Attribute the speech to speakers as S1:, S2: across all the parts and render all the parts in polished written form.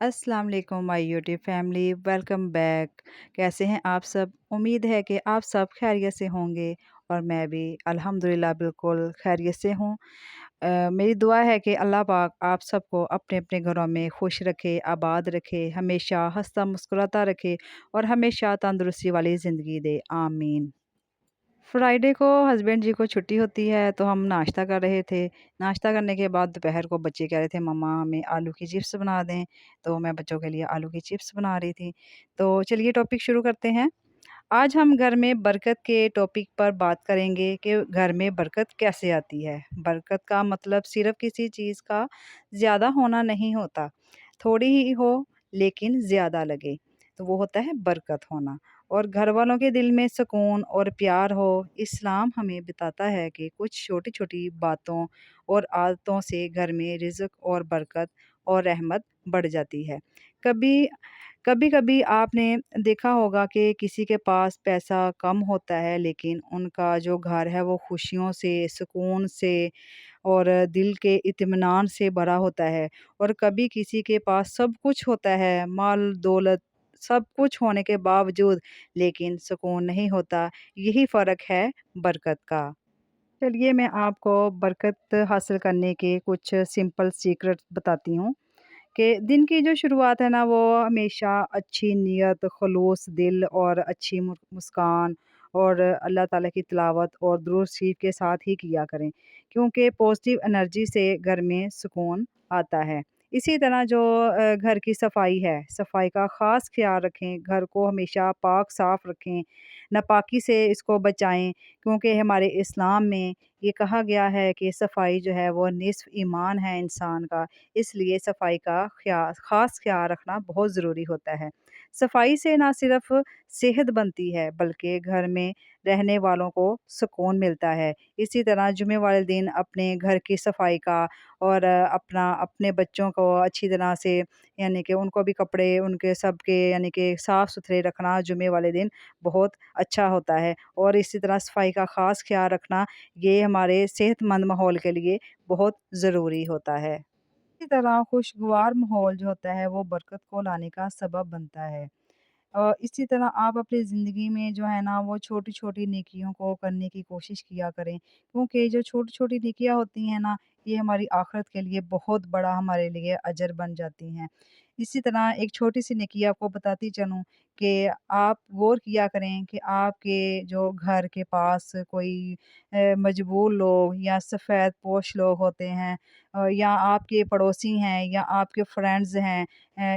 S1: अस्सलाम वालेकुम my YouTube family, welcome back. कैसे हैं आप सब? उम्मीद है कि आप सब खैरियत से होंगे और मैं भी अल्हम्दुलिल्लाह बिल्कुल खैरियत से हूँ। मेरी दुआ है कि अल्लाह पाक आप सबको अपने-अपने घरों में खुश रखे, आबाद रखे, हमेशा हँसता मुस्कुराता रखे और हमेशा तंदुरुस्ती वाली ज़िंदगी दे। आमीन। फ्राइडे को हस्बैंड जी को छुट्टी होती है तो हम नाश्ता कर रहे थे। नाश्ता करने के बाद दोपहर को बच्चे कह रहे थे मम्मा हमें आलू की चिप्स बना दें, तो मैं बच्चों के लिए आलू की चिप्स बना रही थी। तो चलिए टॉपिक शुरू करते हैं। आज हम घर में बरकत के टॉपिक पर बात करेंगे कि घर में बरकत कैसे आती है। बरकत का मतलब सिर्फ़ किसी चीज़ का ज़्यादा होना नहीं होता, थोड़ी ही हो लेकिन ज़्यादा लगे, तो वो होता है बरकत होना। और घर वालों के दिल में सुकून और प्यार हो। इस्लाम हमें बताता है कि कुछ छोटी-छोटी बातों और आदतों से घर में रिज़्क और बरकत और रहमत बढ़ जाती है। कभी कभी-कभी आपने देखा होगा कि किसी के पास पैसा कम होता है लेकिन उनका जो घर है वो खुशियों से, सुकून से और दिल के इत्मीनान से भरा होता है। और कभी किसी के पास सब कुछ होता है, माल-दौलत सब कुछ होने के बावजूद लेकिन सुकून नहीं होता। यही फ़र्क है बरकत का। चलिए मैं आपको बरकत हासिल करने के कुछ सिंपल सीक्रेट बताती हूँ। कि दिन की जो शुरुआत है ना वो हमेशा अच्छी नीयत, ख़ुलूस दिल और अच्छी मुस्कान और अल्लाह ताला की तिलावत और दुरूद शरीफ के साथ ही किया करें, क्योंकि पॉज़िटिव एनर्जी से घर में सुकून आता है। इसी तरह जो घर की सफाई है, सफाई का ख़ास ख़्याल रखें, घर को हमेशा पाक साफ़ रखें, नापाकी से इसको बचाएँ, क्योंकि हमारे इस्लाम में ये कहा गया है कि सफाई जो है वो निस्फ़ ईमान है इंसान का। इसलिए सफाई का ख़ास ख़्याल रखना बहुत ज़रूरी होता है। सफाई से ना सिर्फ़ सेहत बनती है बल्कि घर में रहने वालों को सुकून मिलता है। इसी तरह जुमे वाले दिन अपने घर की सफाई का और अपने बच्चों को अच्छी तरह से यानी कि उनको भी कपड़े उनके सबके यानी कि साफ़-सुथरे रखना जुमे वाले दिन बहुत अच्छा होता है। और इसी तरह सफाई का ख़ास ख़्याल रखना ये हमारे सेहतमंद माहौल के लिए बहुत ज़रूरी होता है। इसी तरह खुशगवार माहौल जो होता है वो बरकत को लाने का सबब बनता है। इसी तरह आप अपनी ज़िंदगी में जो है ना वो छोटी-छोटी नेकियों को करने की कोशिश किया करें, क्योंकि जो छोटी-छोटी नेकियां होती हैं ना ये हमारी आखिरत के लिए बहुत बड़ा हमारे लिए अजर बन जाती हैं। इसी तरह एक छोटी सी नेकी आपको बताती चलूँ कि आप गौर किया करें कि आपके जो घर के पास कोई मजबूर लोग या सफ़ेद पोश लोग होते हैं या आपके पड़ोसी हैं या आपके फ्रेंड्स हैं,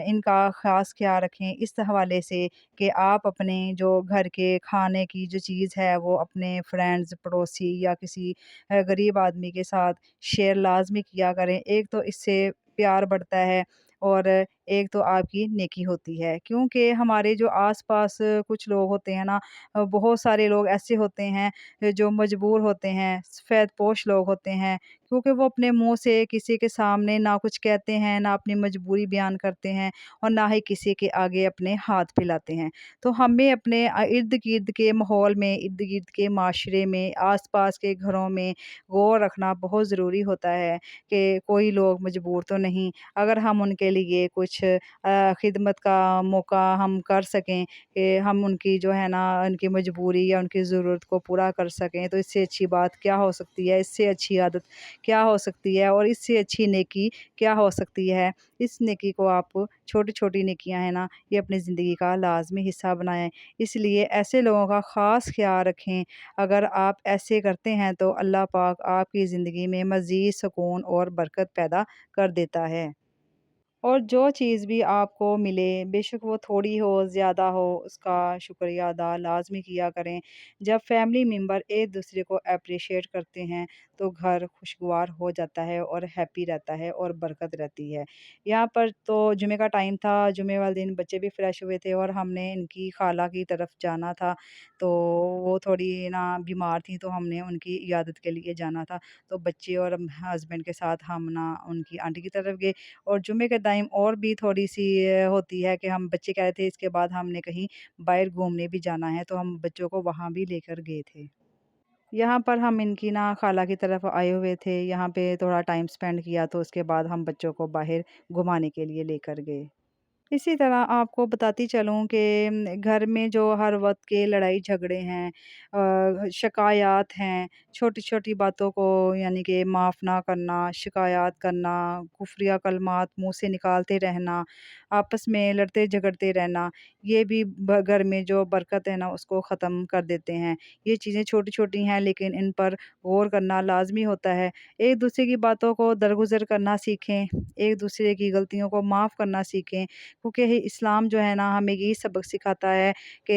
S1: इनका ख़ास ख़्याल रखें इस हवाले से कि आप अपने जो घर के खाने की जो चीज़ है वो अपने फ्रेंड्स, पड़ोसी या किसी गरीब आदमी के साथ शेयर लाज़मी किया करें। एक तो इससे प्यार बढ़ता है और एक तो आपकी नेकी होती है। क्योंकि हमारे जो आस-पास कुछ लोग होते हैं ना बहुत सारे लोग ऐसे होते हैं जो मजबूर होते हैं, सफ़ेदपोश लोग होते हैं, क्योंकि वो अपने मुँह से किसी के सामने ना कुछ कहते हैं, ना अपनी मजबूरी बयान करते हैं और ना ही किसी के आगे अपने हाथ फैलाते हैं। तो हमें अपने इर्द-गिर्द के माहौल में, इर्द-गिर्द के माशरे में, आस-पास के घरों में गौर रखना बहुत ज़रूरी होता है कि कोई लोग मजबूर तो नहीं। अगर हम उनके लिए कुछ खिदमत का मौका हम कर सकें कि हम उनकी जो है ना उनकी मजबूरी या उनकी ज़रूरत को पूरा कर सकें, तो इससे अच्छी बात क्या हो सकती है? इससे अच्छी आदत क्या हो सकती है? और इससे अच्छी नेकी क्या हो सकती है? इस नेकी को आप छोटी-छोटी नेकियां हैं ना, ये अपनी ज़िंदगी का लाज़मी हिस्सा बनाएँ। इसलिए ऐसे लोगों का ख़ास ख़्याल रखें। अगर आप ऐसे करते हैं तो अल्लाह पाक आपकी ज़िंदगी में मज़ीद सुकून और बरकत पैदा कर देता है। और जो चीज़ भी आपको मिले, बेशक वो थोड़ी हो, ज़्यादा हो, उसका शुक्रिया अदा लाज़मी किया करें। जब फैमिली मेंबर एक-दूसरे को एप्रिशिएट करते हैं, तो घर खुशगवार हो जाता है और हैप्पी रहता है और बरकत रहती है। यहाँ पर तो जुमे का टाइम था, जुमे वाले दिन बच्चे भी फ्रेश हुए थे और हमने इनकी खाला की तरफ जाना था, तो वो थोड़ी ना बीमार थी, तो हमने उनकी इयादत के लिए जाना था। तो बच्चे और हस्बैंड के साथ हम ना उनकी आंटी की तरफ गए और जुमे के टाइम और भी थोड़ी-सी होती है कि हम बच्चे कह रहे थे इसके बाद हमने कहीं बाहर घूमने भी जाना है, तो हम बच्चों को वहाँ भी लेकर गए थे। यहाँ पर हम इनकी ना खाला की तरफ आए हुए थे, यहाँ पे थोड़ा टाइम स्पेंड किया तो उसके बाद हम बच्चों को बाहर घुमाने के लिए लेकर गए। इसी तरह आपको बताती चलूँ कि घर में जो हर वक़्त के लड़ाई झगड़े हैं, शिकायत हैं, छोटी-छोटी बातों को यानी कि माफ़ ना करना, शिकायत करना, कुफ़्रिया कलमात मुँह से निकालते रहना, आपस में लड़ते-झगड़ते रहना, ये भी घर में जो बरकत है ना उसको ख़त्म कर देते हैं। ये चीज़ें छोटी-छोटी हैं लेकिन इन पर गौर करना लाज़मी होता है। एक-दूसरे की बातों को दरगुज़र करना सीखें, एक-दूसरे की गलतियों को माफ़ करना सीखें। क्योंकि इस्लाम जो है ना हमें यही सबक सिखाता है कि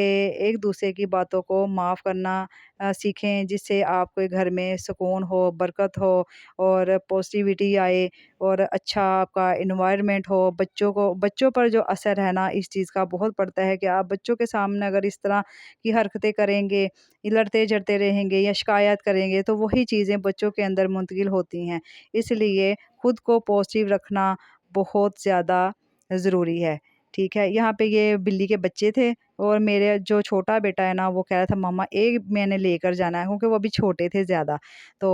S1: एक दूसरे की बातों को माफ़ करना सीखें, जिससे आपके घर में सुकून हो, बरकत हो और पॉजिटिविटी आए और अच्छा आपका एनवायरनमेंट हो। बच्चों पर जो असर है ना इस चीज़ का बहुत पड़ता है कि आप बच्चों के सामने अगर इस तरह की हरकतें करेंगे, लड़ते-झड़ते रहेंगे या शिकायत करेंगे तो वही चीज़ें बच्चों के अंदर मुंतकिल होती हैं। इसलिए खुद को पॉजिटिव रखना बहुत ज़्यादा ज़रूरी है, ठीक है? यहाँ पे ये बिल्ली के बच्चे थे और मेरे जो छोटा बेटा है ना, वो कह रहा था मम्मा एक मैंने लेकर जाना है क्योंकि वो अभी छोटे थे ज़्यादा। तो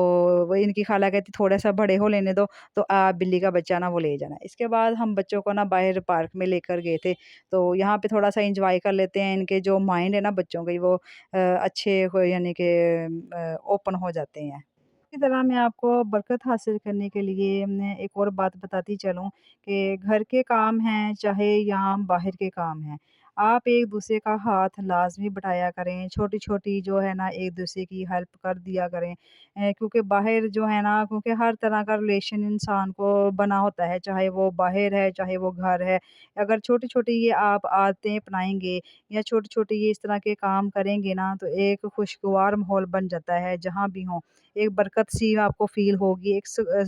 S1: वो इनकी खाला कहती थोड़ा-सा बड़े हो लेने दो, तो आप बिल्ली का बच्चा ना वो ले जाना। इसके बाद हम बच्चों को ना बाहर पार्क में लेकर गए थे, तो यहाँ पे थोड़ा-सा एन्जॉय कर लेते हैं, इनके जो माइंड है ना बच्चों के वो अच्छे हो यानी कि ओपन हो जाते हैं। इसी तरह मैं आपको बरकत हासिल करने के लिए मैं एक और बात बताती चलूँ कि घर के काम हैं चाहे या बाहर के काम हैं, आप एक-दूसरे का हाथ लाज़मी बटाया करें, छोटी-छोटी जो है ना एक-दूसरे की हेल्प कर दिया करें। क्योंकि बाहर जो है ना क्योंकि हर तरह का रिलेशन इंसान को बना होता है, चाहे वो बाहर है, चाहे वो घर है। अगर छोटी-छोटी ये आप आदतें अपनाएँगे या छोटी-छोटी ये इस तरह के काम करेंगे ना, तो एक खुशगवार माहौल बन जाता है जहाँ भी हों। एक बरकत सी आपको फ़ील होगी,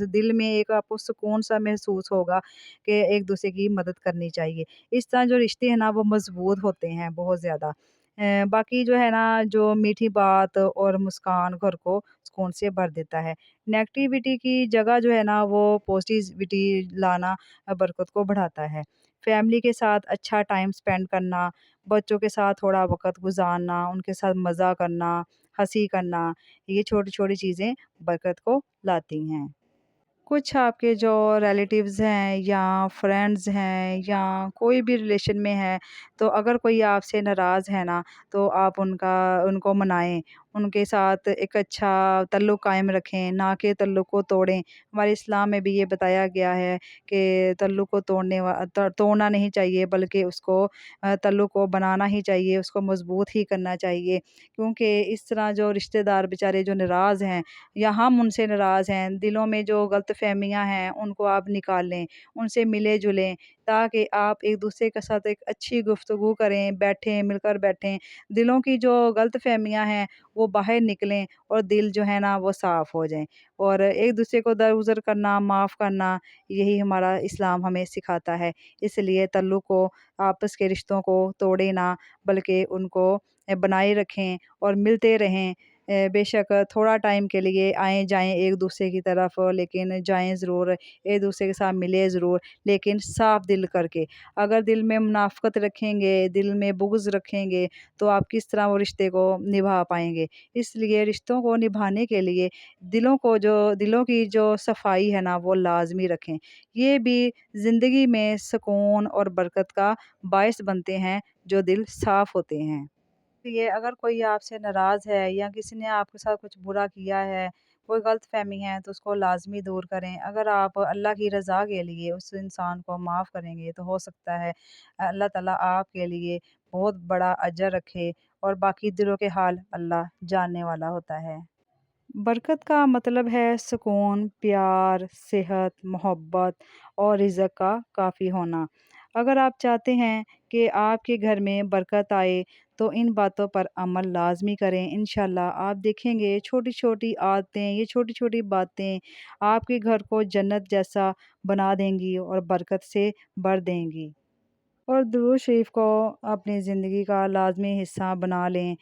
S1: दिल में एक आपको सुकून-सा महसूस होगा कि एक-दूसरे की मदद करनी चाहिए। इस तरह जो रिश्ते हैं ना वो मज़बूत होते हैं बहुत ज़्यादा। बाकी जो है ना जो मीठी बात और मुस्कान घर को सुकून से भर देता है। नेगेटिविटी की जगह जो है ना वो पॉज़िटिविटी लाना बरकत को बढ़ाता है। फैमिली के साथ अच्छा टाइम स्पेंड करना, बच्चों के साथ थोड़ा वक़्त गुज़ारना, उनके साथ मज़ा करना, हँसी करना ये छोटी-छोटी चीज़ें बरकत को लाती हैं। कुछ आपके जो रिलेटिव्स हैं या फ्रेंड्स हैं या कोई भी रिलेशन में है, तो अगर कोई आपसे नाराज़ है ना, तो आप उनको मनाएँ, उनके साथ एक अच्छा ताल्लुक़ कायम रखें, ना कि ताल्लुक़ को तोड़ें। हमारे इस्लाम में भी ये बताया गया है कि ताल्लुक़ को तोड़ना नहीं चाहिए बल्कि उसको ताल्लुक़ को बनाना ही चाहिए, उसको मज़बूत ही करना चाहिए। क्योंकि इस तरह जो रिश्तेदार बेचारे जो नाराज़ हैं या हम उनसे नाराज़ हैं, दिलों में जो गलतफ़हमियाँ हैं, उनको आप निकालें, उनसे मिलें-जुलें ताकि आप एक-दूसरे के साथ एक अच्छी गुफ्तगू करें, बैठें, मिलकर बैठें। दिलों की जो गलतफ़हमियाँ हैं, वो बाहर निकलें और दिल जो है ना, वो साफ़ हो जाएँ। और एक-दूसरे को दरगुज़र करना, माफ़ करना, यही हमारा इस्लाम हमें सिखाता है। इसलिए ताल्लुक़ को, आपस के रिश्तों को तोड़ें ना, बल्कि उनको बनाए रखें और मिलते रहें। बेशक थोड़ा टाइम के लिए आएँ-जाएँ एक-दूसरे की तरफ लेकिन जाएँ ज़रूर, एक-दूसरे के साथ मिलें ज़रूर, लेकिन साफ़ दिल करके। अगर दिल में मुनाफ़िक़त रखेंगे, दिल में बुग़्ज़ रखेंगे, तो आप किस तरह वो रिश्ते को निभा पाएँगे। इसलिए रिश्तों को निभाने के लिए दिलों की जो सफ़ाई है ना, वो लाज़मी रखें। ये भी ज़िंदगी में सुकून और बरकत का बायस बनते हैं, जो दिल साफ़ होते हैं। ये अगर कोई आपसे नाराज़ है या किसी ने आपके साथ कुछ बुरा किया है, कोई गलतफ़हमी है तो उसको लाज़मी दूर करें। अगर आप अल्लाह की रज़ा के लिए उस इंसान को माफ़ करेंगे तो हो सकता है अल्लाह ताला आपके लिए बहुत बड़ा अजर रखे और बाकी दिलों के हाल अल्लाह जानने वाला होता है। बरकत का मतलब है सुकून, प्यार, सेहत, मोहब्बत और रिज़्क का काफ़ी होना। अगर आप चाहते हैं कि आपके घर में बरकत आए, तो इन बातों पर अमल लाज़मी करें। इंशाअल्लाह आप देखेंगे छोटी-छोटी आदतें, ये छोटी-छोटी बातें आपके घर को जन्नत जैसा बना देंगी और बरकत से भर देंगी। और दुरूद शरीफ को अपनी ज़िंदगी का लाज़मी हिस्सा बना लें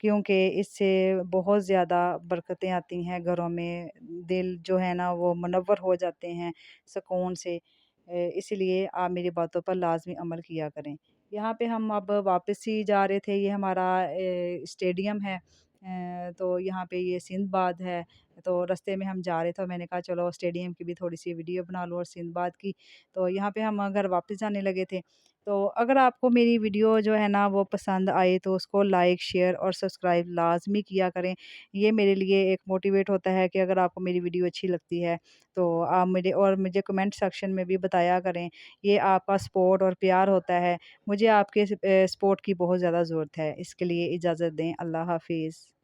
S1: क्योंकि इससे बहुत ज़्यादा बरकतें आती हैं घरों में। दिल जो है ना वो मुनव्वर हो जाते हैं सुकून से। इसीलिए आप मेरी बातों पर लाज़मी अमल किया करें। यहाँ पे हम अब वापस ही जा रहे थे, ये हमारा स्टेडियम है। तो यहाँ पे ये सिंदबाद है, तो रास्ते में हम जा रहे थे, मैंने कहा चलो स्टेडियम की भी थोड़ी-सी वीडियो बना लो और सिंदबाद की। तो यहाँ पे हम घर वापस जाने लगे थे। तो अगर आपको मेरी वीडियो जो है ना वो पसंद आए तो उसको लाइक, शेयर और सब्सक्राइब लाज़मी किया करें। ये मेरे लिए एक मोटिवेट होता है कि अगर आपको मेरी वीडियो अच्छी लगती है तो आप मुझे कमेंट सेक्शन में भी बताया करें। ये आपका सपोर्ट और प्यार होता है। मुझे आपके सपोर्ट की बहुत ज़्यादा ज़रूरत है। इसके लिए इजाज़त दें। अल्लाह हाफ़िज़।